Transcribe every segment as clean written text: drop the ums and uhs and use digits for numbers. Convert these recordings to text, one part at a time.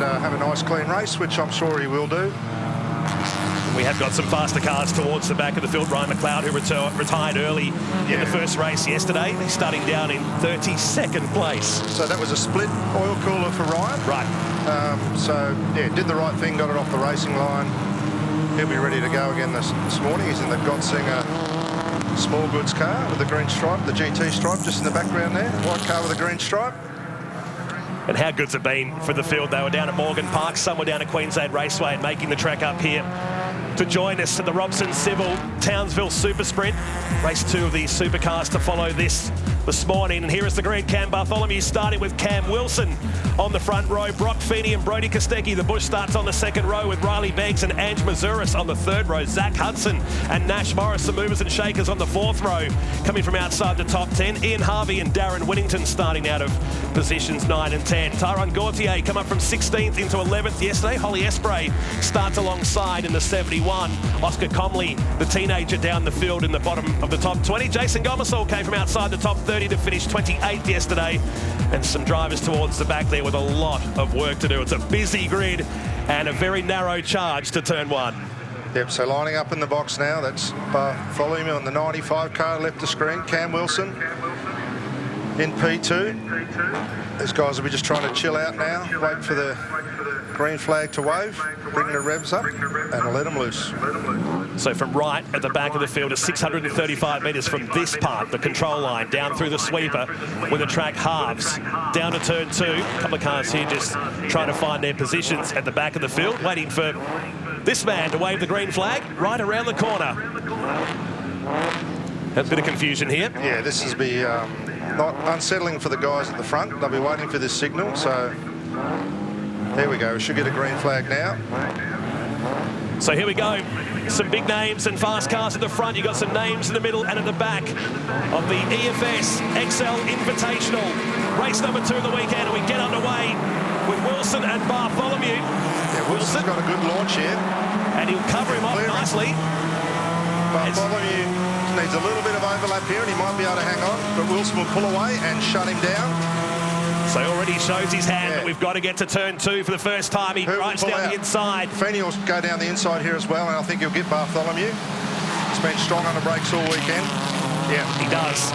and have a nice clean race, which I'm sure he will do. We have got some faster cars towards the back of the field. Ryan McLeod, who retired early in the first race yesterday. He's starting down in 32nd place. So that was a split oil cooler for Ryan. Right. So, yeah, did the right thing, got it off the racing line. He'll be ready to go again this morning. He's in the Godsinger small goods car with the green stripe, the GT stripe just in the background there. White car with a green stripe. And how good's it been for the field? They were down at Morgan Park, some were down at Queensland Raceway, and making the track up here to join us at the Robson Civil Townsville Supersprint. Race 2 of these supercars to follow this morning. And here is the green Cam Bartholomew, starting with Cam Wilson on the front row. Brock Feeney and Brodie Kostecki. The Bush starts on the second row with Riley Beggs and Ange Mazuris on the third row. Zach Hudson and Nash Morris, the movers and shakers, on the fourth row. Coming from outside the top 10, Ian Harvey and Darren Winnington starting out of positions 9 and 10. Tyrone Gauthier come up from 16th into 11th yesterday. Holly Espray starts alongside in the 71. Oscar Comley, the teenager, down the field in the bottom of the top 20. Jason Gomersall came from outside the top 30 to finish 28th yesterday. And some drivers towards the back there with a lot of work to do. It's a busy grid and a very narrow charge to turn 1. Yep, so lining up in the box now. That's Bartholomew on the 95 car left of screen. Cam Wilson in P2. These guys will be just trying to chill out now, wait for the green flag to wave, bring the revs up and let them loose. So from right at the back of the field is 635 metres from this part, the control line, down through the sweeper when the track halves. Down to turn 2. A couple of cars here just trying to find their positions at the back of the field, waiting for this man to wave the green flag right around the corner. There's a bit of confusion here. Yeah, this is be not unsettling for the guys at the front. They'll be waiting for this signal, so there we go. We should get a green flag now. So here we go. Some big names and fast cars at the front. You've got some names in the middle and at the back of the EFS XL Invitational. Race number 2 of the weekend, and we get underway with Wilson and Bartholomew. Yeah, Wilson's got a good launch here. And he'll cover him off nicely. Bartholomew needs a little bit of overlap here, and he might be able to hang on, but Wilson will pull away and shut him down. So already shows his hand that we've got to get to turn 2 for the first time. He drives down the inside. Feeney will go down the inside here as well, and I think he'll get Bartholomew. He's been strong on the brakes all weekend. Yeah, he does.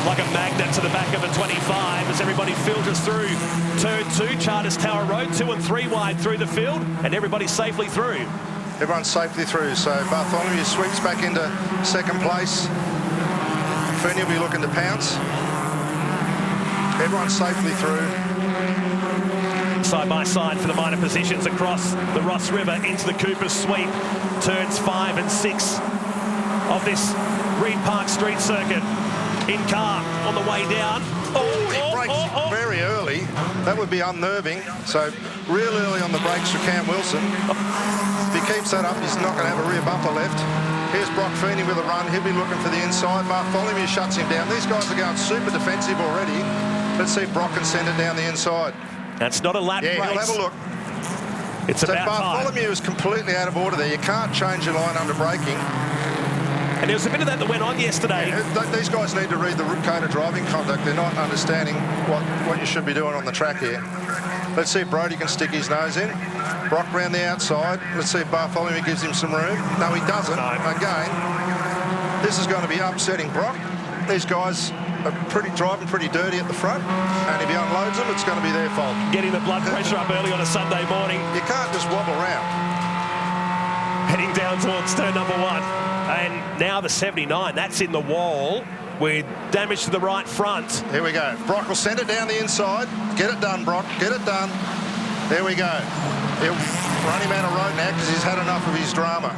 Like a magnet to the back of the 25 as everybody filters through turn 2, Charters Tower Road, 2 and 3 wide through the field, and everybody's safely through. Everyone's safely through, so Bartholomew sweeps back into second place. Feeney will be looking to pounce. Everyone's safely through. Side by side for the minor positions across the Ross River into the Cooper's Sweep. Turns 5 and 6 of this Reed Park Street circuit. In car on the way down. He brakes very early. That would be unnerving. So real early on the brakes for Cam Wilson. If he keeps that up, he's not going to have a rear bumper left. Here's Brock Feeney with a run. He'll be looking for the inside. Bartholomew shuts him down. These guys are going super defensive already. Let's see if Brock can send it down the inside. That's not a lap race. Yeah, he'll have a look. It's so about Bartholomew time. is completely out of order there. You can't change your line under braking. And there was a bit of that went on yesterday. Yeah, these guys need to read the code of driving conduct. They're not understanding what you should be doing on the track here. Let's see if Brodie can stick his nose in. Brock round the outside. Let's see if Bartholomew gives him some room. No, he doesn't. No. Again, this is going to be upsetting Brock. These guys are driving pretty dirty at the front, and if he unloads them, it's going to be their fault. Getting the blood pressure up early on a Sunday morning. You can't just wobble around. Heading down towards turn number 1. And now the 79, that's in the wall with damage to the right front. Here we go. Brock will send it down the inside. Get it done, Brock. Get it done. There we go. He'll run him out of road now because he's had enough of his drama.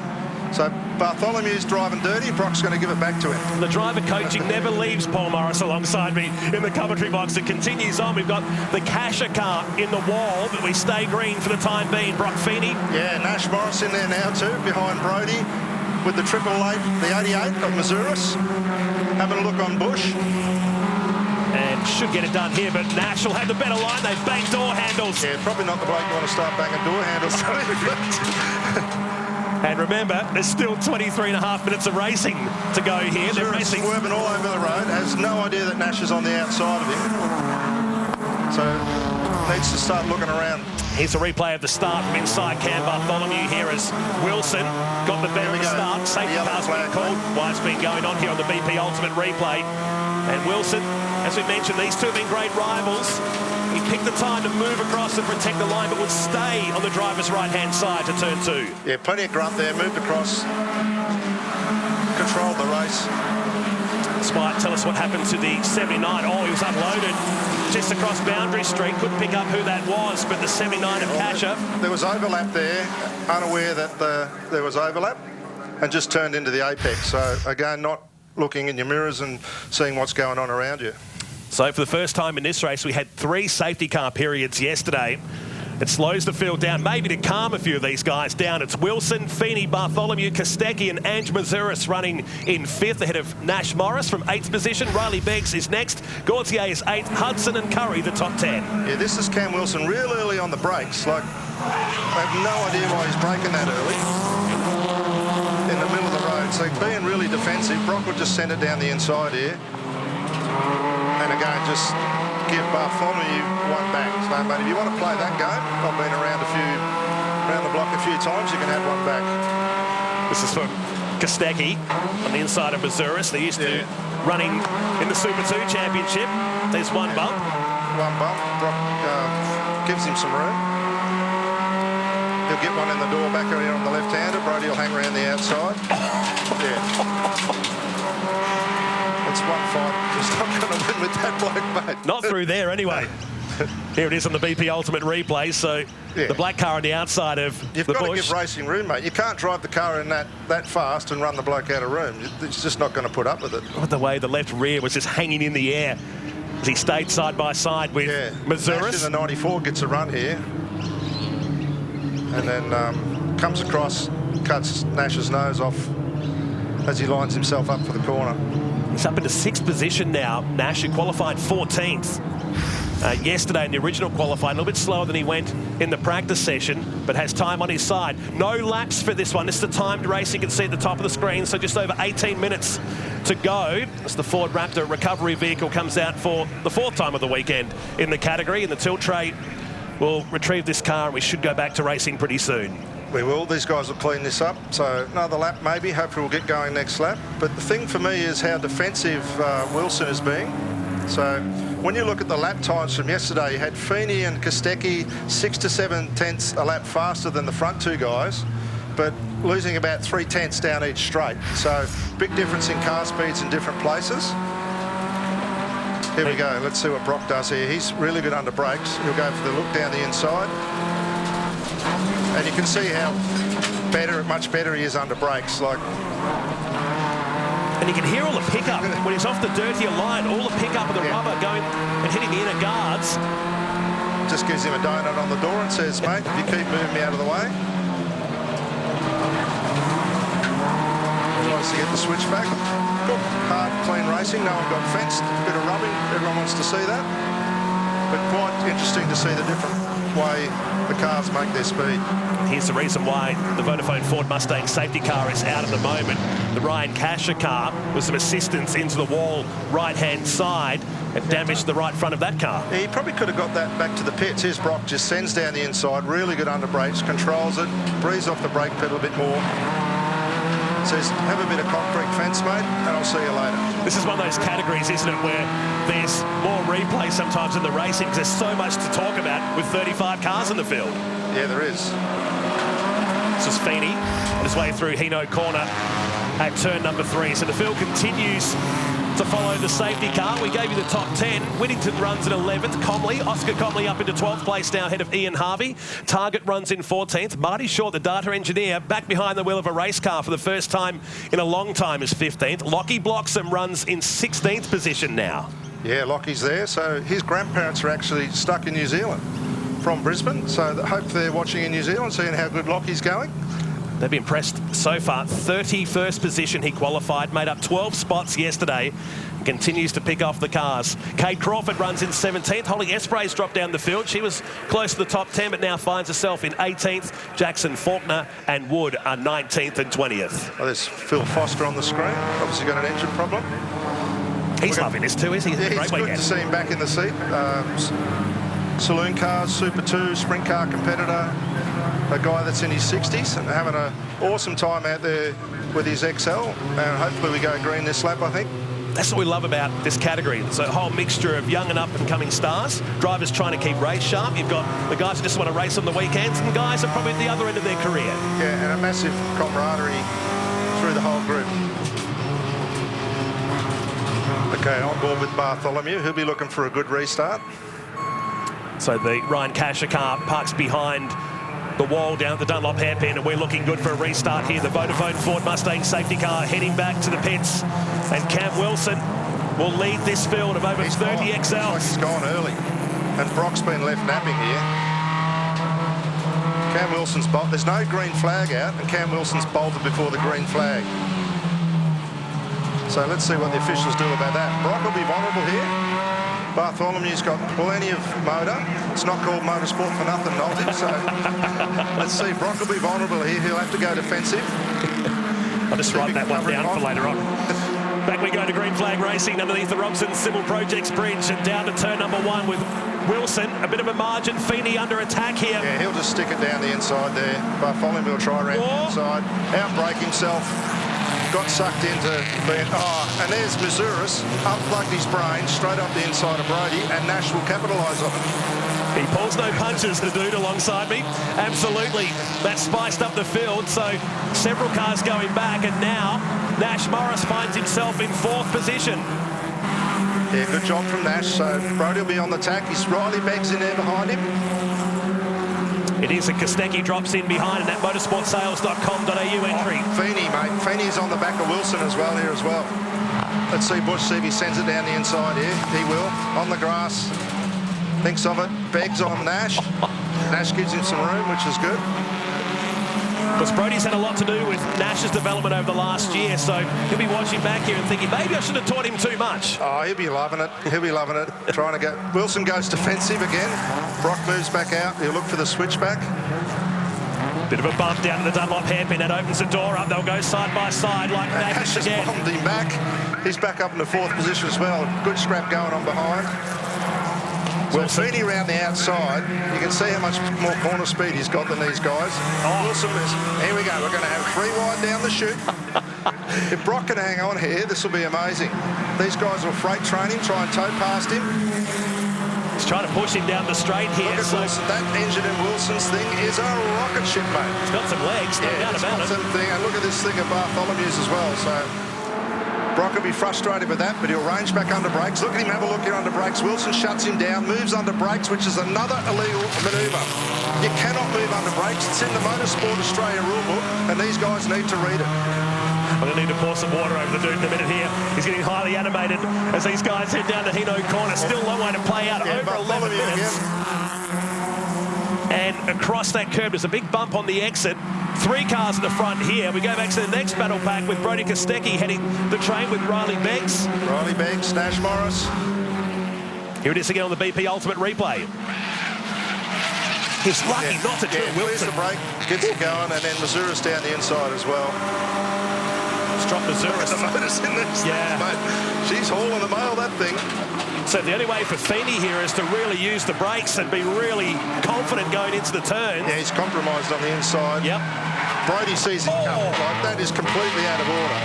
So Bartholomew's driving dirty. Brock's going to give it back to him. The driver coaching never leaves Paul Morris alongside me in the commentary box. It continues on. We've got the Casher car in the wall, but we stay green for the time being. Brock Feeney. Yeah, Nash Morris in there now too, behind Brodie with the 888, the 88 of Mazuris. Having a look on Bush. And should get it done here, but Nash will have the better line. They bang door handles. Yeah, probably not the bloke you want to start banging door handles. And remember, there's still 23.5 minutes of racing to go here. They're racing. Swerving all over the road. Has no idea that Nash is on the outside of him. So needs to start looking around. Here's a replay of the start from inside Cam Bartholomew here as Wilson got the better of the start. Safety car's been called. Why's been going on here on the BP Ultimate replay. And Wilson, as we mentioned, these two have been great rivals. He picked the time to move across and protect the line, but would stay on the driver's right-hand side to turn 2. Yeah, plenty of grunt there, moved across, controlled the race. Spite, tell us what happened to the 79. Oh, he was unloaded just across Boundary Street. Couldn't pick up who that was, but the 79 of Kasha. There was overlap there, unaware that there was overlap, and just turned into the apex. So, again, not looking in your mirrors and seeing what's going on around you. So, for the first time in this race, we had 3 safety car periods yesterday. It slows the field down, maybe to calm a few of these guys down. It's Wilson, Feeney, Bartholomew, Kostecki and Ange Mazuris running in 5th ahead of Nash Morris from 8th position. Riley Beggs is next. Gautier is 8th. Hudson and Curry the top 10. Yeah, this is Cam Wilson real early on the brakes. Like, I have no idea why he's braking that early in the middle of the road. So being really defensive, Brock would just send it down the inside here. And again, just give Bartholomew one back. So, mate, if you want to play that game, I've been around the block a few times, you can have one back. This is for Kostecki on the inside of Mazuris. They're used to running in the Super 2 Championship. There's one bump. One bump. Brock gives him some room. He'll get one in the door back here on the left-hander. Brody will hang around the outside. Yeah. It's one fight. He's not going to win with that bloke, mate. Not through there, anyway. Here it is on the BP Ultimate replay. So the black car on the outside of You've got to give racing room, mate. You can't drive the car in that fast and run the bloke out of room. It's just not going to put up with it. The way the left rear was just hanging in the air as he stayed side by side with Mazuris. Nash in the 94 gets a run here. And then comes across, cuts Nash's nose off as he lines himself up for the corner. He's up into 6th position now. Nash, who qualified 14th yesterday in the original qualifying, a little bit slower than he went in the practice session, but has time on his side. No laps for this one. This is the timed race you can see at the top of the screen, so just over 18 minutes to go as the Ford Raptor recovery vehicle comes out for the 4th time of the weekend in the category, and the tilt tray will retrieve this car, and we should go back to racing pretty soon. We will. These guys will clean this up. So another lap maybe. Hopefully we'll get going next lap. But the thing for me is how defensive Wilson is being. So when you look at the lap times from yesterday, you had Feeney and Kostecki 6 to 7 tenths a lap faster than the front 2 guys, but losing about 3 tenths down each straight. So big difference in car speeds in different places. Here we go. Let's see what Brock does here. He's really good under brakes. He'll go for the look down the inside. And you can see how much better he is under brakes. And you can hear all the pickup when he's off the dirtier line, all the pickup of the rubber going and hitting the inner guards. Just gives him a donut on the door and says, mate, if you keep moving me out of the way. He wants to get the switch back. Good, hard, clean racing. No one got fenced. Bit of rubbing. Everyone wants to see that. But quite interesting to see the different way the cars make their speed. Here's the reason why the Vodafone Ford Mustang safety car is out at the moment. The Ryan Kasha car with some assistance into the wall right-hand side and damaged the right front of that car. Yeah, he probably could have got that back to the pits. Here's Brock, just sends down the inside, really good under brakes, controls it, breathes off the brake pedal a bit more. Says, have a bit of concrete fence, mate, and I'll see you later. This is one of those categories, isn't it, where there's more replay sometimes in the racing because there's so much to talk about with 35 cars in the field. Yeah, there is. This is Feeney on his way through Hino Corner at turn number 3. So the field continues to follow the safety car. We gave you the top 10. Whittington runs in 11th. Oscar Comley up into 12th place now ahead of Ian Harvey. Target runs in 14th. Marty Short, the data engineer, back behind the wheel of a race car for the first time in a long time is 15th. Lockie Bloxham runs in 16th position now. Yeah, Lockie's there. So his grandparents are actually stuck in New Zealand from Brisbane. So I hope they're watching in New Zealand, seeing how good Lockie's going. They've been impressed so far. 31st position he qualified, made up 12 spots yesterday, and continues to pick off the cars. Kate Crawford runs in 17th. Holly Espray's dropped down the field. She was close to the top 10, but now finds herself in 18th. Jackson Faulkner and Wood are 19th and 20th. Oh, there's Phil Foster on the screen. Obviously got an engine problem. He's loving this too, isn't he? Yeah, it's good to see him back in the seat. saloon cars, Super 2, sprint car competitor, a guy that's in his 60s and having an awesome time out there with his XL, and hopefully we go green this lap, I think. That's what we love about this category. It's a whole mixture of young and up-and-coming stars, drivers trying to keep race sharp. You've got the guys who just want to race on the weekends, and guys are probably at the other end of their career. Yeah, and a massive camaraderie through the whole group. Okay, on board with Bartholomew. He'll be looking for a good restart. So the Ryan Casher car parks behind the wall down at the Dunlop hairpin, and we're looking good for a restart here. The Vodafone Ford Mustang safety car heading back to the pits, and Cam Wilson will lead this field of over 30 XLs. Like he's gone early, and Brock's been left napping here. Cam Wilson's bolted. There's no green flag out, and Cam Wilson's bolted before the green flag. So let's see what the officials do about that. Brock will be vulnerable here. Bartholomew's got plenty of motor. It's not called motorsport for nothing, Nolty. So let's see. Brock will be vulnerable here. He'll have to go defensive. I'll just write that one down for later on. Back we go to green flag racing underneath the Robson Civil Projects bridge, and down to turn number 1 with Wilson. A bit of a margin. Feeney under attack here. Yeah, he'll just stick it down the inside there. Bartholomew will try around the inside. Outbrake himself. Got sucked into being... Oh, and there's Missouri's unplugged his brain straight up the inside of Brody, and Nash will capitalise on it. He pulls no punches, the dude alongside me. Absolutely. That spiced up the field, so several cars going back, and now Nash Morris finds himself in 4th position. Yeah, good job from Nash. So Brody will be on the tack. His Riley Beggs in there behind him. It is, and Kostecki drops in behind in that motorsportsales.com.au entry. Feeney, mate. Feeney's on the back of Wilson as well here as well. Let's see Bush, see if he sends it down the inside here. He will. On the grass. Thinks of it. Beggs on Nash. Nash gives him some room, which is good. Because Brody's had a lot to do with Nash's development over the last year, so he'll be watching back here and thinking, maybe I should have taught him too much. Oh, he'll be loving it. He'll be loving it. Trying to go. Wilson goes defensive again. Brock moves back out. He'll look for the switchback. Bit of a bump down to the Dunlop hairpin. That opens the door up. They'll go side by side like Nash again. Bombed him back. He's back up in the 4th position as well. Good scrap going on behind. Wilson. Feeney around the outside. You can see how much more corner speed he's got than these guys. Oh. Wilson is... Here we go. We're going to have 3 wide down the chute. If Brock can hang on here, this will be amazing. These guys will freight train him, try and tow past him. He's trying to push him down the straight here. Look at Wilson. That engine in Wilson's thing is a rocket ship, mate. It's got some legs, no doubt about it. And look at this thing of Bartholomew's as well. So Brock will be frustrated with that, but he'll range back under brakes. Look at him have a look here under brakes. Wilson shuts him down, moves under brakes, which is another illegal manoeuvre. You cannot move under brakes. It's in the Motorsport Australia rulebook, and these guys need to read it. I'm going to need to pour some water over the dude in a minute here. He's getting highly animated as these guys head down to Hino Corner. Still a long way to play out, over 11 minutes. And across that curb, there's a big bump on the exit. 3 cars in the front here. We go back to the next battle pack with Brody Kostecki heading the train with Riley Beggs. Riley Beggs, Nash Morris. Here it is again on the BP Ultimate Replay. He's lucky not to kill Wilson. The brake, gets it going, and then Missouri's down the inside as well. Drop Missouri's. The motor's in this thing, mate. She's hauling the mail, that thing. So the only way for Feeney here is to really use the brakes and be really confident going into the turn. Yeah, he's compromised on the inside. Yep. Brody sees him coming. Like, that is completely out of order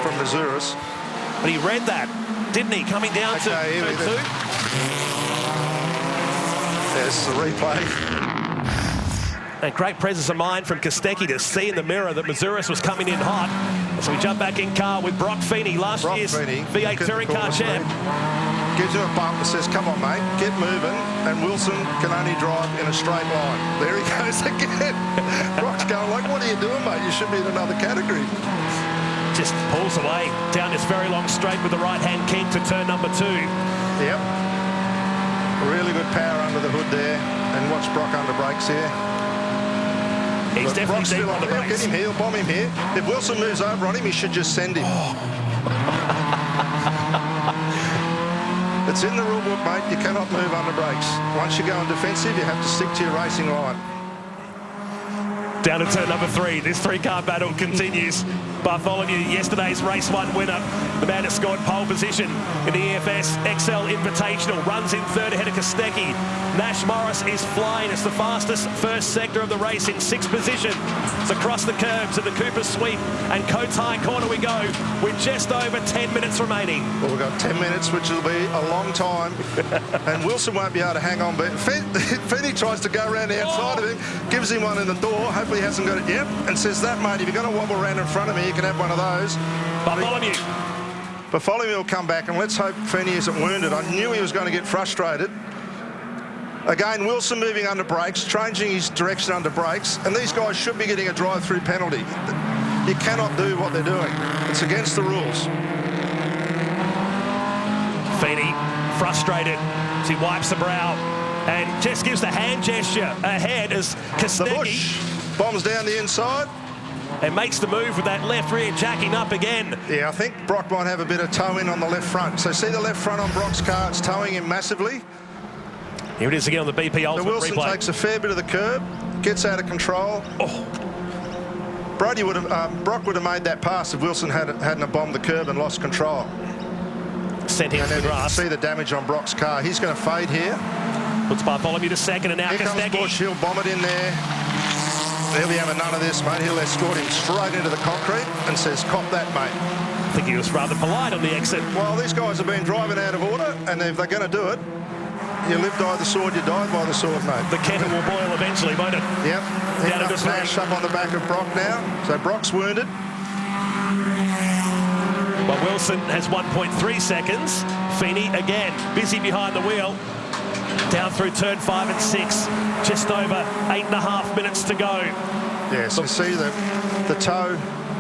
from Missouri's. But he read that, didn't he? Coming down to turn 2. There's the replay. And great presence of mind from Kostecki to see in the mirror that Missouri's was coming in hot. So we jump back in car with Brock Feeney, last year's V8 Touring Car champ. Gives him a bump and says, come on, mate, get moving. And Wilson can only drive in a straight line. There he goes again. Brock's going like, what are you doing, mate? You should be in another category. Just pulls away down this very long straight with the right-hand kink to turn number 2. Yep. Really good power under the hood there. And watch Brock under brakes here. He's definitely still on the brakes. Get him here, bomb him here. If Wilson moves over on him, he should just send him. It's in the rule book, mate. You cannot move under brakes. Once you go on defensive, you have to stick to your racing line. Down to turn number 3. This three-car battle continues. Bartholomew, yesterday's race 1 winner, the man that scored pole position in the EFS XL Invitational, runs in third ahead of Kostecki. Nash Morris is flying. It's the fastest first sector of the race in 6th position. It's across the curb to the Cooper Sweep, and Coates High Corner we go with just over 10 minutes remaining. Well, we've got 10 minutes, which will be a long time, and Wilson won't be able to hang on, but Feeney tries to go around the outside of him, gives him one in the door, hopefully he hasn't got it yet, and says, that, mate, if you're going to wobble around in front of me, you can have one of those. Bartholomew will come back, and let's hope Feeney isn't wounded. I knew he was going to get frustrated. Again, Wilson moving under brakes, changing his direction under brakes, and these guys should be getting a drive-through penalty. You cannot do what they're doing. It's against the rules. Feeney frustrated as he wipes the brow and just gives the hand gesture ahead as Kostecki. The Bush bombs down the inside. And makes the move with that left rear jacking up again. Yeah, I think Brock might have a bit of toe in on the left front. So see the left front on Brock's car, it's towing him massively. Here it is again on the BP Ultimate Wilson replay. takes a fair bit of the curb, gets out of control. Oh. Brock would have made that pass if Wilson hadn't bombed the curb and lost control. Sent him to the grass. See the damage on Brock's car. He's going to fade here. Puts Bartholomew to second, and now Here comes Kostecki. Bush, he'll bomb it in there. He'll be having none of this, mate. He'll escort him straight into the concrete and says, cop that, mate. I think he was rather polite on the exit. Well, these guys have been driving out of order, and if they're going to do it, you live by the sword, you die by the sword, mate. The kettle will boil eventually, won't it? Yep. Down to Nash up on the back of Brock now. So Brock's wounded. Well, Wilson has 1.3 seconds. Feeney again busy behind the wheel. Down through turn 5 and 6. Just over 8.5 minutes to go. Yes, you see the toe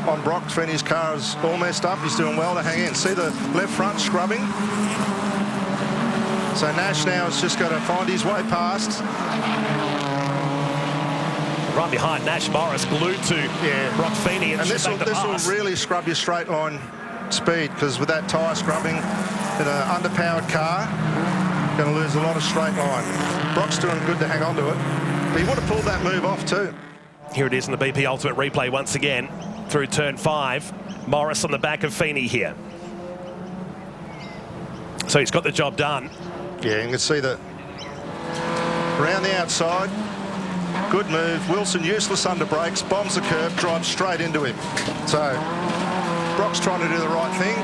on Brock. Feeney's car is all messed up. He's doing well to hang in. See the left front scrubbing. So Nash now has just got to find his way past. Right behind Nash Morris, glued to Brock Feeney. And this will really scrub your straight line speed, because with that tyre scrubbing in an underpowered car, going to lose a lot of straight line. Brock's doing good to hang on to it, but he would have pulled that move off too. Here it is in the BP Ultimate replay once again through turn 5. Morris on the back of Feeney here. So he's got the job done. Yeah, you can see that around the outside. Good move. Wilson useless under brakes, bombs the curb, drives straight into him. So Brock's trying to do the right thing,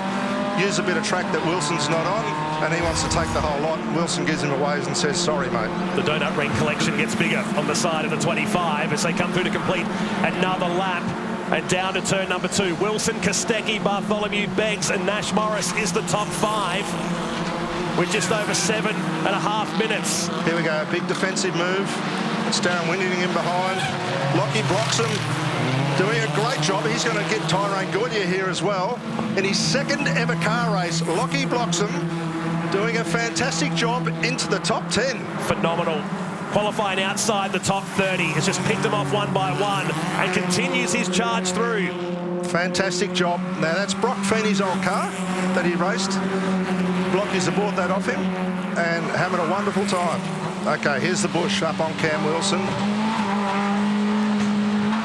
use a bit of track that Wilson's not on, and he wants to take the whole lot. Wilson gives him a wave and says, sorry, mate. The donut ring collection gets bigger on the side of the 25 as they come through to complete another lap. And down to turn number 2. Wilson, Kostecki, Bartholomew, Beggs, and Nash Morris is the top 5 with just over 7.5 minutes. Here we go, a big defensive move. It's Darren Winning in behind. Lockie blocks him, doing a great job. He's going to get Tyrone Goodyear here as well. In his second ever car race, Lockie blocks him, doing a fantastic job into the top 10. Phenomenal. Qualifying outside the top 30. Has just picked them off one by one and continues his charge through. Fantastic job. Now that's Brock Feeney's old car that he raced. Blockies have bought that off him and having a wonderful time. Okay, here's the Bush up on Cam Wilson.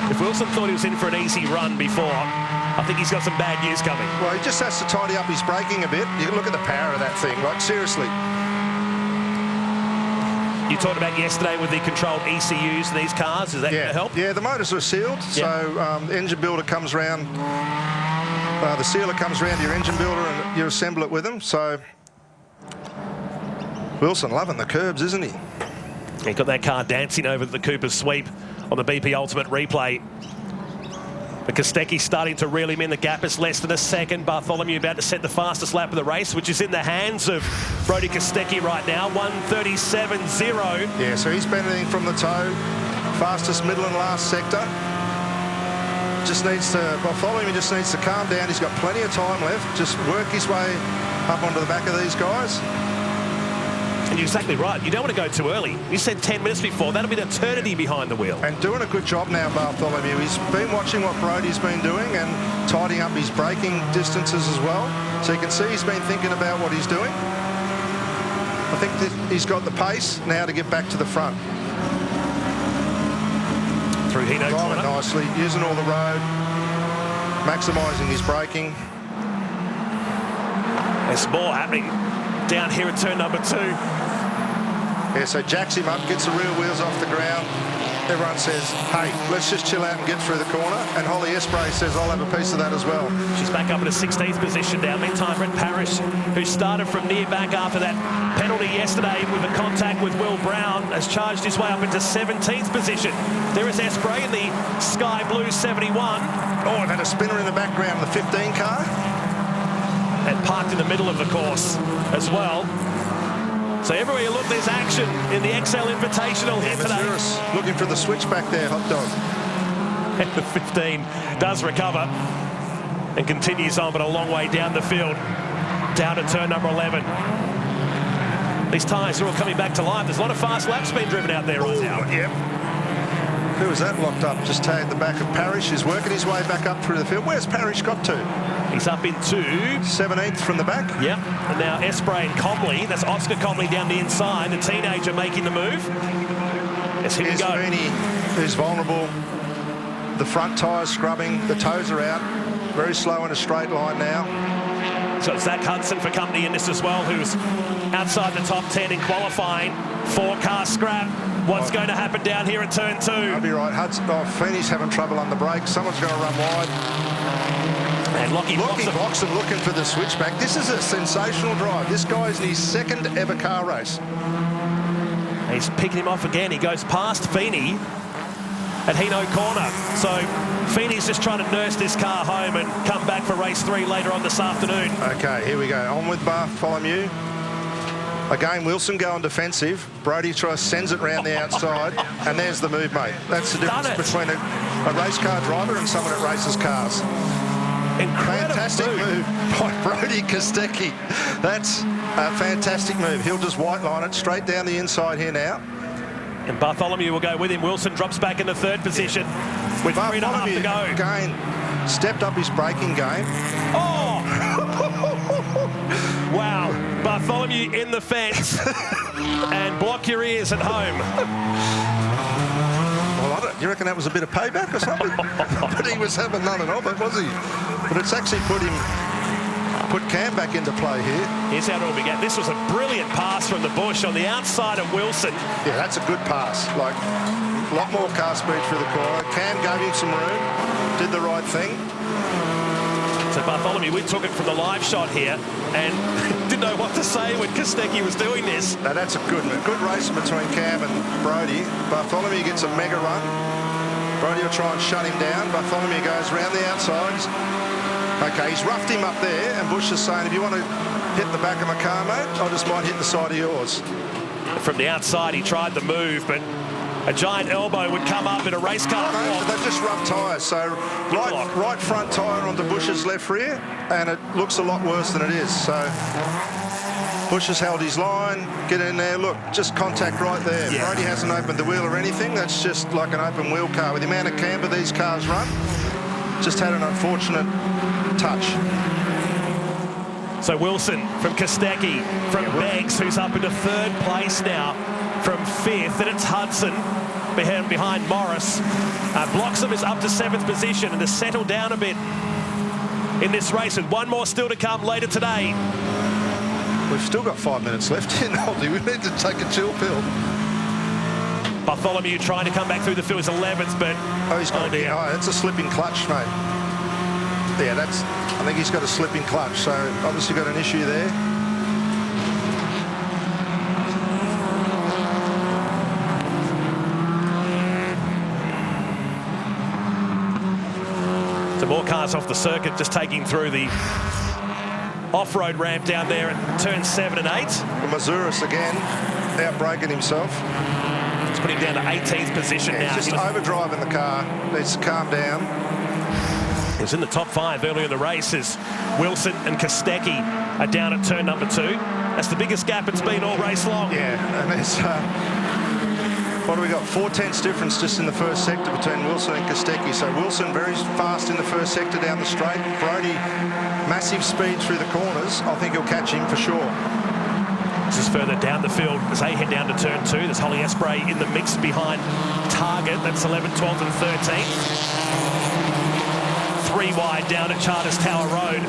If Wilson thought he was in for an easy run before, I think he's got some bad news coming. Well, he just has to tidy up his braking a bit. You can look at the power of that thing, like seriously. You talked about yesterday with the controlled ECUs in these cars. Is that going to help? Yeah, the motors are sealed, so the engine builder comes round, the sealer comes round to your engine builder and you assemble it with them. So Wilson loving the curbs, isn't he? He got that car dancing over the Cooper Sweep on the BP Ultimate replay. But Kostecki starting to reel him in. The gap is less than a second. Bartholomew about to set the fastest lap of the race, which is in the hands of Brodie Kostecki right now, 1:37.0. Yeah, so he's benefiting from the toe. Fastest middle and last sector. Bartholomew just needs to calm down. He's got plenty of time left. Just work his way up onto the back of these guys. And you're exactly right. You don't want to go too early. You said 10 minutes before. That'll be an eternity behind the wheel. And doing a good job now, Bartholomew. He's been watching what Brodie's been doing and tidying up his braking distances as well. So you can see he's been thinking about what he's doing. I think that he's got the pace now to get back to the front. through Hino Driving corner. nicely, using all the road, maximising his braking. There's more happening down here at turn number 2. Yeah, so jacks him up, gets the rear wheels off the ground. Everyone says, hey, let's just chill out and get through the corner. And Holly Espray says, I'll have a piece of that as well. She's back up in a 16th position now. Meantime, Brett Parrish, who started from near back after that penalty yesterday with a contact with Will Brown, has charged his way up into 17th position. There is Espray in the sky blue 71. Oh, it had a spinner in the background, the 15 car. And parked in the middle of the course as well. So everywhere you look, there's action in the XL Invitational here today. Mazuris looking for the switch back there, hot dog. And the 15 does recover and continues on, but a long way down the field, down to turn number 11. These tyres are all coming back to life. There's a lot of fast laps being driven out there right now. Yep. Who was that locked up? Just tagged the back of Parrish. He's working his way back up through the field. Where's Parrish got to? He's up into 17th from the back. Yep. And now Espray and Comley. That's Oscar Comley down the inside. The teenager making the move. Yes, here we go. Feeney, who's vulnerable. The front tyres scrubbing. The toes are out. Very slow in a straight line now. So it's Zach Hudson for company in this as well, who's outside the top 10 in qualifying. 4-car scrap. What's going to happen down here at turn 2? I'll be right. Hudson. Oh, Feeney's having trouble on the brakes. Someone's going to run wide. And Lockie Bloxham looking for the switchback. This is a sensational drive. This guy's in his 2nd ever car race. He's picking him off again. He goes past Feeney at Hino corner. So Feeney's just trying to nurse this car home and come back for race 3 later on this afternoon. Okay, here we go. On with Bartholomew. Again, Wilson going defensive. Brody sends it round the outside, and there's the move, mate. That's the difference between a race car driver and someone that races cars. Incredible fantastic move by Brody Kostecki. That's a fantastic move. He'll just white line it straight down the inside here now. And Bartholomew will go with him. Wilson drops back in the 3rd position with 3.5 to go. Again, stepped up his braking game. Oh! Wow. Bartholomew in the fence. And block your ears at home. Well, I don't, you reckon that was a bit of payback or something? But he was having none of it, was he? But it's actually put Cam back into play here. Here's how it all began. This was a brilliant pass from the bush on the outside of Wilson. Yeah, that's a good pass. Like, a lot more car speed through the corner. Cam gave him some room, did the right thing. So Bartholomew, we took it from the live shot here and didn't know what to say when Kostecki was doing this. Now that's a good race between Cam and Brody. Bartholomew gets a mega run. Brody will try and shut him down. Bartholomew goes round the outsides. Okay, he's roughed him up there, and Bush is saying, if you want to hit the back of my car, mate, I just might hit the side of yours. From the outside, he tried the move, but a giant elbow would come up in a race car. No, they've just rubbed tyres. So right front tyre onto Bush's left rear, and it looks a lot worse than it is. So Bush has held his line. Get in there. Look, just contact right there. Yeah. Brody hasn't opened the wheel or anything. That's just like an open wheel car. With the amount of camber these cars run, just had an unfortunate touch. So Wilson from Kostecki, from Beggs, who's up into 3rd place now, from 5th, and it's Hudson behind Morris. Bloxham is up to 7th position and has settled down a bit in this race, with one more still to come later today. We've still got 5 minutes left in Holly. We need to take a chill pill. Bartholomew trying to come back through the field is 11th, but he's got it's a slipping clutch, mate. Yeah, I think he's got a slipping clutch, so obviously got an issue there. So more cars off the circuit, just taking through the off-road ramp down there at turn 7 and 8. Mazuris again, out-braking himself. It's put him down to 18th position now. He's just overdriving the car. Needs to calm down. He was in the top 5 earlier in the race as Wilson and Kostecki are down at turn number 2. That's the biggest gap it's been all race long. Yeah, and there's, what do we got? 4/10 difference just in the first sector between Wilson and Kostecki. So Wilson very fast in the first sector down the straight. Brody, massive speed through the corners. I think he'll catch him for sure. Just further down the field as they head down to turn 2. There's Holly Espray in the mix behind Target. That's 11, 12 and 13. 3 wide down at Charters Tower Road.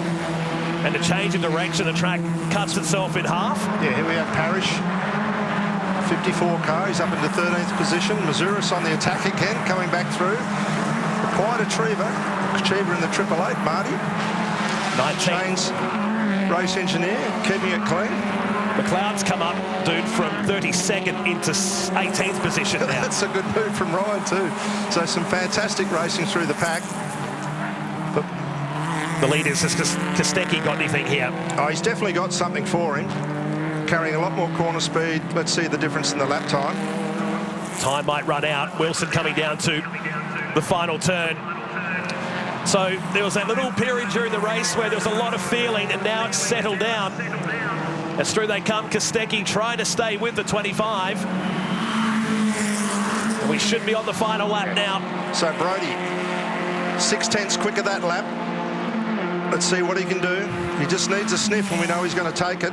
And a change in direction, the track cuts itself in half. Yeah, here we have Parrish. 54 car, he's up into 13th position. Mazuris on the attack again, coming back through. Quite a Achiever in the 888, Marty. 19. Shane's race engineer, keeping it clean. McLeod's come up, dude, from 32nd into 18th position now. That's a good move from Ryan too. So some fantastic racing through the pack. But the leaders, has Kostecki got anything here? Oh, he's definitely got something for him. Carrying a lot more corner speed. Let's see the difference in the lap time. Time might run out. Wilson coming down to the final turn. So there was that little period during the race where there was a lot of feeling, and now it's settled down. As through they come, Kostecki trying to stay with the 25. And we should be on the final lap now. So Brody, 6/10 quicker that lap. Let's see what he can do. He just needs a sniff, and we know he's going to take it.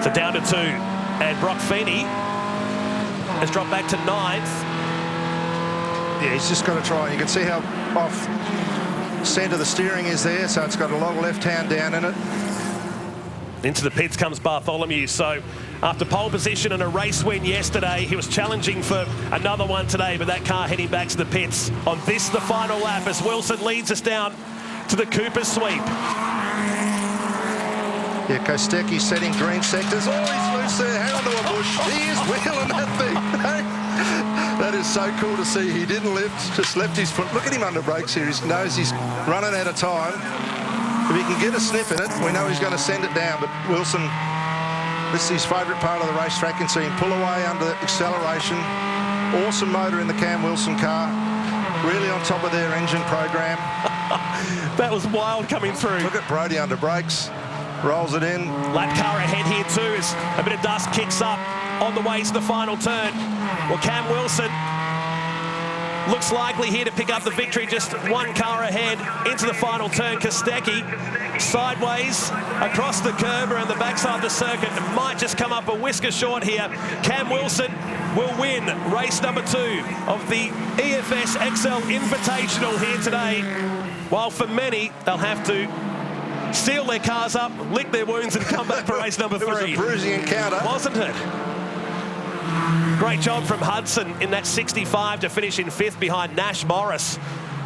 So down to 2, and Brock Feeney has dropped back to 9th. Yeah, he's just got to try. You can see how off centre the steering is there, so it's got a long left hand down in it. Into the pits comes Bartholomew. So after pole position and a race win yesterday, he was challenging for another one today, but that car heading back to the pits on this, the final lap, as Wilson leads us down to the Cooper sweep. Yeah, Kostecki setting green sectors. Oh, he's loose there. Hang on to a bush. He is wheeling that thing. That is so cool to see. He didn't lift, just left his foot. Look at him under brakes here. He knows he's running out of time. If he can get a sniff in it, we know he's going to send it down. But Wilson, this is his favourite part of the racetrack. You can see him pull away under acceleration. Awesome motor in the Cam Wilson car. Really on top of their engine program. That was wild coming through. Look at Brody under brakes. Rolls it in. Lap car ahead here too as a bit of dust kicks up on the way to the final turn. Well, Cam Wilson looks likely here to pick up the victory, just 1 car ahead into the final turn. Kostecki sideways across the curb around the backside of the circuit. It might just come up a whisker short here. Cam Wilson will win race number 2 of the EFS XL Invitational here today. While for many, they'll have to seal their cars up, lick their wounds and come back for race number 3. It was a bruising encounter. Wasn't it? Great job from Hudson in that 65 to finish in 5th behind Nash Morris,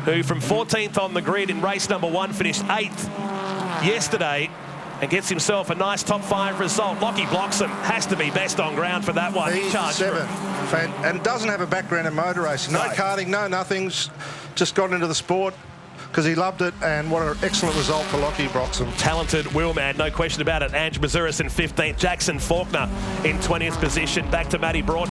who from 14th on the grid in race number 1 finished 8th yesterday and gets himself a nice top 5 result. Lockie Bloxham has to be best on ground for that one. He's 7th. And doesn't have a background in motor racing. No karting, no nothing. Just got into the sport because he loved it, and what an excellent result for Lockie Bloxham. Talented wheelman, no question about it. Ange Mazuris in 15th, Jackson Faulkner in 20th position. Back to Matty Broughton.